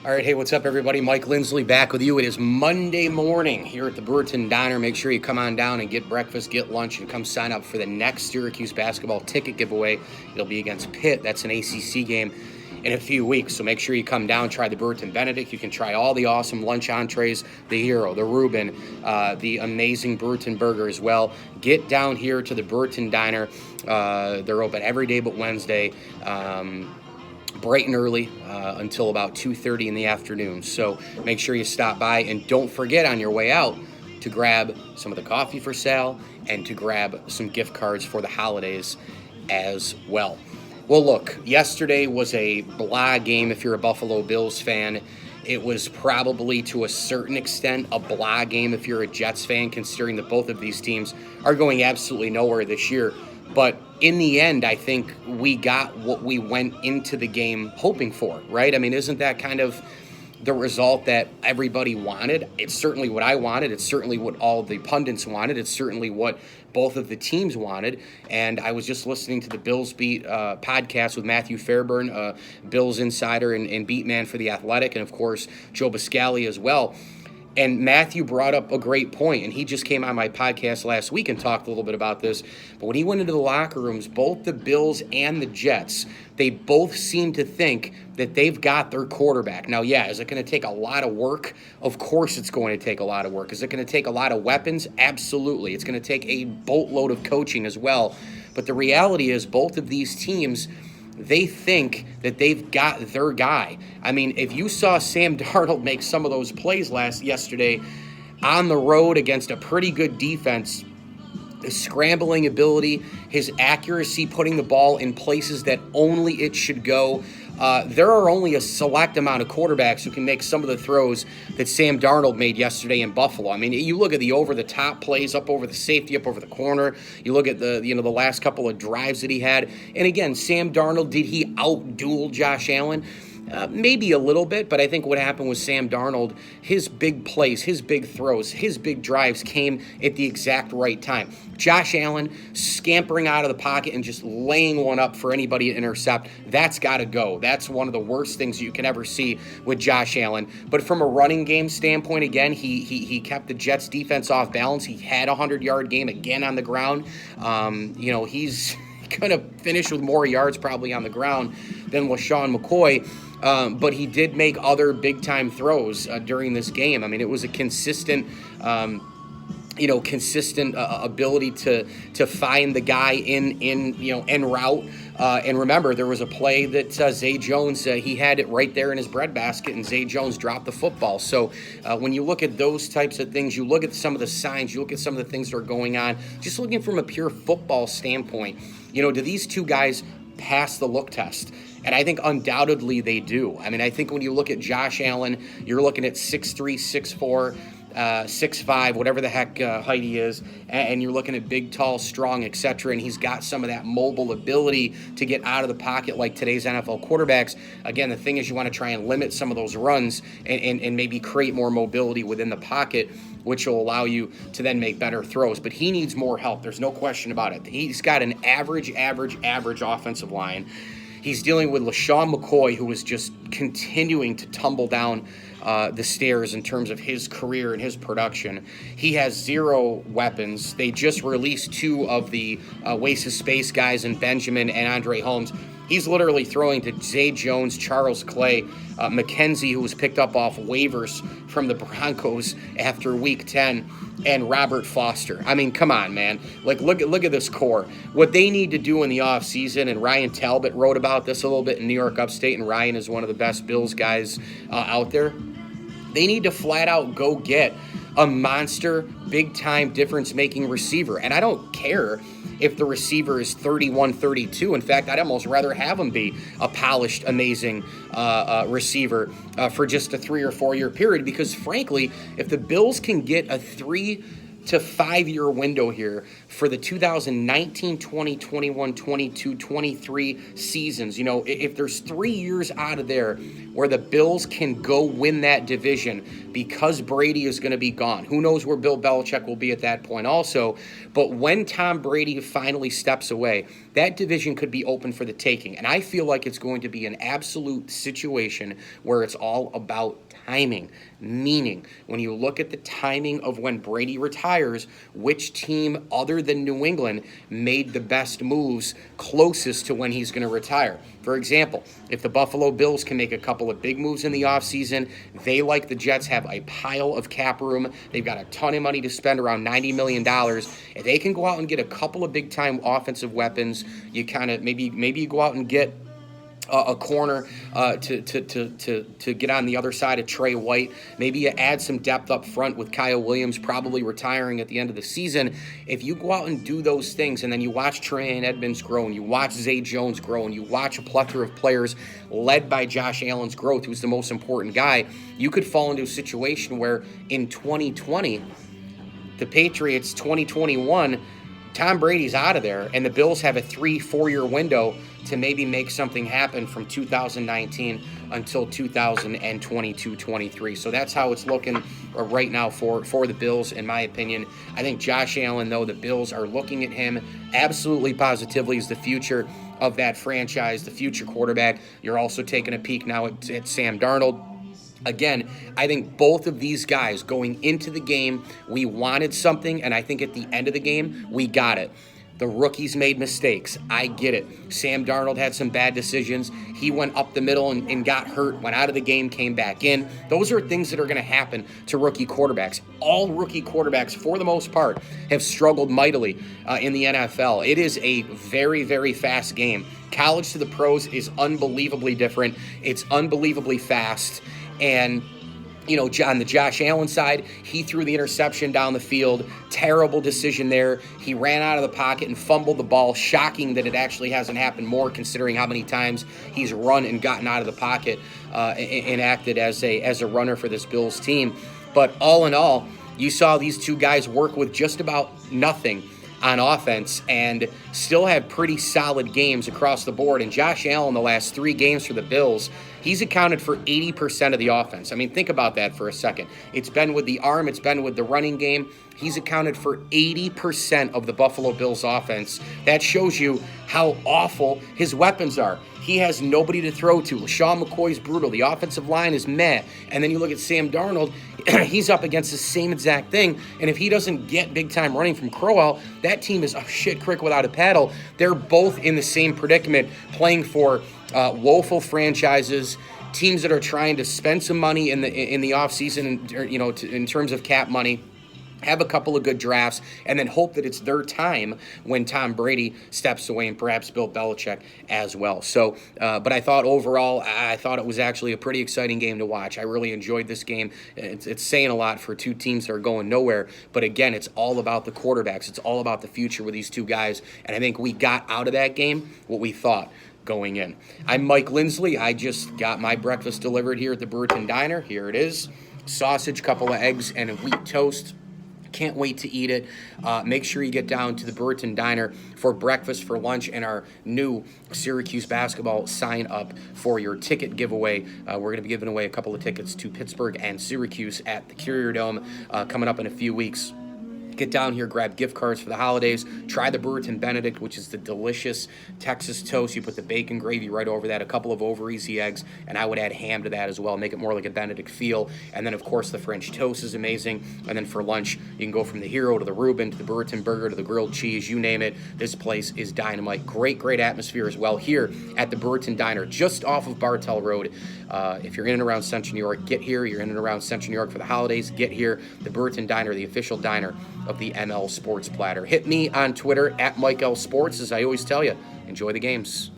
All right, hey, what's up, everybody? Mike Lindsley back with you. It is Monday morning here at the Brewerton Diner. Make sure you come on down and get breakfast, get lunch, and come sign up for the next Syracuse basketball ticket giveaway. It'll be against Pitt. That's an ACC game in a few weeks, so make sure you come down, try the Brewerton Benedict. You can try all the awesome lunch entrees, the Hero, the Reuben, the amazing Brewerton Burger as well. Get down here to the Brewerton Diner. They're open every day but Wednesday. Bright and early until about 2:30 in the afternoon. So make sure you stop by, and don't forget on your way out to grab some of the coffee for sale and to grab some gift cards for the holidays as well. Well, look, yesterday was a blah game if you're a Buffalo Bills fan. It was probably to a certain extent a blah game if you're a Jets fan, considering that both of these teams are going absolutely nowhere this year. But in the end, I think we got what we went into the game hoping for, right? I mean, isn't that kind of the result that everybody wanted? It's certainly what I wanted. It's certainly what all the pundits wanted. It's certainly what both of the teams wanted. And I was just listening to the Bills Beat podcast with Matthew Fairburn, Bills insider and beat man for The Athletic, and, of course, Joe Biscali as well. And Matthew brought up a great point, and he just came on my podcast last week and talked a little bit about this. But when he went into the locker rooms, both the Bills and the Jets, they both seem to think that they've got their quarterback. Now, yeah, is it going to take a lot of work? Of course it's going to take a lot of work. Is it going to take a lot of weapons? Absolutely. It's going to take a boatload of coaching as well. But the reality is both of these teams, they think that they've got their guy. I mean, if you saw Sam Darnold make some of those plays yesterday on the road against a pretty good defense, his scrambling ability, his accuracy, putting the ball in places that only it should go. There are only a select amount of quarterbacks who can make some of the throws that Sam Darnold made yesterday in Buffalo. I mean, you look at the over-the-top plays, up over the safety, up over the corner. You look at the last couple of drives that he had. And again, Sam Darnold, did he out-duel Josh Allen? Maybe a little bit, but I think what happened with Sam Darnold, his big plays, his big throws, his big drives came at the exact right time. Josh Allen scampering out of the pocket and just laying one up for anybody to intercept, that's got to go. That's one of the worst things you can ever see with Josh Allen. But from a running game standpoint, again, he kept the Jets defense off balance. He had a 100-yard game again on the ground. He's going to finish with more yards probably on the ground than LaShawn McCoy. But he did make other big-time throws during this game. I mean, it was a consistent ability to find the guy en route. And remember, there was a play that Zay Jones, he had it right there in his breadbasket, and Zay Jones dropped the football. So when you look at those types of things, you look at some of the signs, you look at some of the things that are going on, just looking from a pure football standpoint, do these two guys pass the look test? And I think undoubtedly they do. I mean, I think when you look at Josh Allen, you're looking at 6'3", 6'4", 6'5", whatever the heck height he is, and you're looking at big, tall, strong, etc., and he's got some of that mobile ability to get out of the pocket like today's NFL quarterbacks. Again, the thing is you want to try and limit some of those runs and maybe create more mobility within the pocket, which will allow you to then make better throws. But he needs more help. There's no question about it. He's got an average offensive line. He's dealing with LaShawn McCoy, who is just continuing to tumble down the stairs in terms of his career and his production. He has zero weapons. They just released two of the Waste of Space guys in Benjamin and Andre Holmes. He's literally throwing to Zay Jones, Charles Clay, McKenzie, who was picked up off waivers from the Broncos after Week 10, and Robert Foster. I mean, come on, man. Like, look at this core. What they need to do in the offseason, and Ryan Talbot wrote about this a little bit in New York Upstate, and Ryan is one of the best Bills guys out there. They need to flat out go get a monster, big-time difference-making receiver. And I don't care if the receiver is 31, 32. In fact, I'd almost rather have him be a polished, amazing receiver for just a 3 or 4 year period, because frankly, if the Bills can get a 3 to 5-year window here for the 2019, 20, 21, 22, 23 seasons. You know, if there's 3 years out of there where the Bills can go win that division because Brady is going to be gone, who knows where Bill Belichick will be at that point also. But when Tom Brady finally steps away, that division could be open for the taking. And I feel like it's going to be an absolute situation where it's all about timing. Meaning, when you look at the timing of when Brady retires, which team other than New England made the best moves closest to when he's going to retire? For example, if the Buffalo Bills can make a couple of big moves in the offseason, they, like the Jets, have a pile of cap room. They've got a ton of money to spend, around $90 million. If they can go out and get a couple of big-time offensive weapons, you kind of maybe you go out and get a corner to get on the other side of Trey White. Maybe you add some depth up front with Kyle Williams probably retiring at the end of the season. If you go out and do those things, and then you watch Trey Edmonds grow, and you watch Zay Jones grow, and you watch a plethora of players led by Josh Allen's growth, who's the most important guy, you could fall into a situation where in 2020, the Patriots 2021, Tom Brady's out of there, and the Bills have a 3-4 year window to maybe make something happen from 2019 until 2022-23. So that's how it's looking right now for the Bills, in my opinion. I think Josh Allen, though, the Bills are looking at him absolutely positively as the future of that franchise, the future quarterback. You're also taking a peek now at Sam Darnold. Again, I think both of these guys going into the game, we wanted something, and I think at the end of the game, we got it. The rookies made mistakes. I get it. Sam Darnold had some bad decisions. He went up the middle and got hurt, went out of the game, came back in. Those are things that are going to happen to rookie quarterbacks. All rookie quarterbacks, for the most part, have struggled mightily in the NFL. It is a very, very fast game. College to the pros is unbelievably different. It's unbelievably fast. And, you know, on the Josh Allen side, he threw the interception down the field. Terrible decision there. He ran out of the pocket and fumbled the ball. Shocking that it actually hasn't happened more, considering how many times he's run and gotten out of the pocket and acted as a runner for this Bills team. But all in all, you saw these two guys work with just about nothing on offense and still have pretty solid games across the board. And Josh Allen, the last 3 games for the Bills, he's accounted for 80% of the offense. I mean, think about that for a second. It's been with the arm. It's been with the running game. He's accounted for 80% of the Buffalo Bills offense. That shows you how awful his weapons are. He has nobody to throw to. LaShawn McCoy's brutal. The offensive line is meh. And then you look at Sam Darnold, he's up against the same exact thing. And if he doesn't get big-time running from Crowell, that team is a shit creek without a paddle. They're both in the same predicament, playing for woeful franchises, teams that are trying to spend some money in the offseason, in terms of cap money, have a couple of good drafts, and then hope that it's their time when Tom Brady steps away, and perhaps Bill Belichick as well. So, but I thought overall, I thought it was actually a pretty exciting game to watch. I really enjoyed this game. It's saying a lot for two teams that are going nowhere, but again, it's all about the quarterbacks. It's all about the future with these two guys, and I think we got out of that game what we thought going in. I'm Mike Lindsley. I just got my breakfast delivered here at the Brewerton Diner. Here it is. Sausage, couple of eggs, and a wheat toast. Can't wait to eat it. Make sure you get down to the Brewerton Diner for breakfast, for lunch, and our new Syracuse basketball sign up for your ticket giveaway. We're going to be giving away a couple of tickets to Pittsburgh and Syracuse at the Carrier Dome coming up in a few weeks. Get down here, grab gift cards for the holidays. Try the Brewerton Benedict, which is the delicious Texas toast. You put the bacon gravy right over that, a couple of over easy eggs, and I would add ham to that as well, make it more like a Benedict feel. And then, of course, the French toast is amazing. And then for lunch, you can go from the Hero to the Reuben to the Brewerton Burger to the grilled cheese, you name it. This place is dynamite. Great atmosphere as well here at the Brewerton Diner, just off of Bartell Road. If you're in and around Central New York, get here. You're in and around Central New York for the holidays, get here. The Brewerton Diner, the official diner of the ML Sports Platter. Hit me on Twitter at Mike L Sports. As I always tell you, enjoy the games.